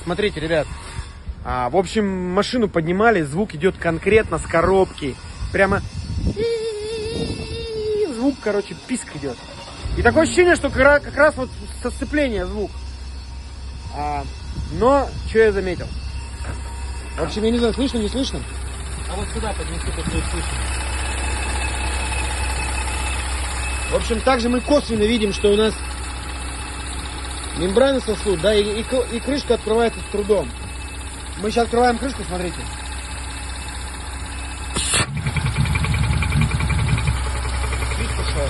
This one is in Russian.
Смотрите, ребят. В общем, машину поднимали, звук идет конкретно с коробки. Прямо звук, короче, писк идет. И такое ощущение, что как раз вот со сцепления звук. Но, что я заметил? В общем, я не знаю, слышно, не слышно? А вот сюда поднеси, тут будет слышно. В общем, также мы косвенно видим, что у нас мембраны сосут, да, и крышка открывается с трудом. Мы сейчас открываем крышку, смотрите. Писк пошел.